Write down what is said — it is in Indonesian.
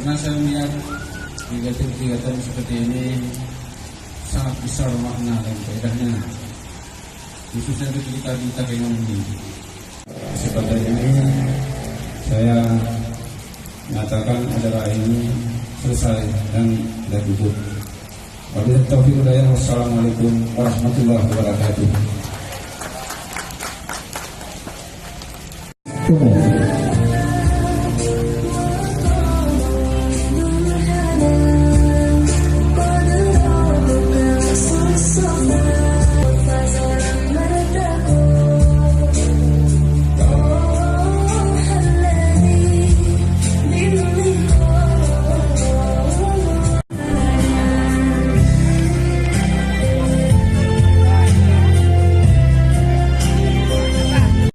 Karena saya melihat kegiatan seperti ini sangat besar makna dan faedahnya, khususnya untuk kita yang mendidik. Kesempatan ini saya mengatakan adalah ini selesai dan ditutup. Wabillahi taufiq wal hidayah. Wassalamualaikum warahmatullahi wabarakatuh.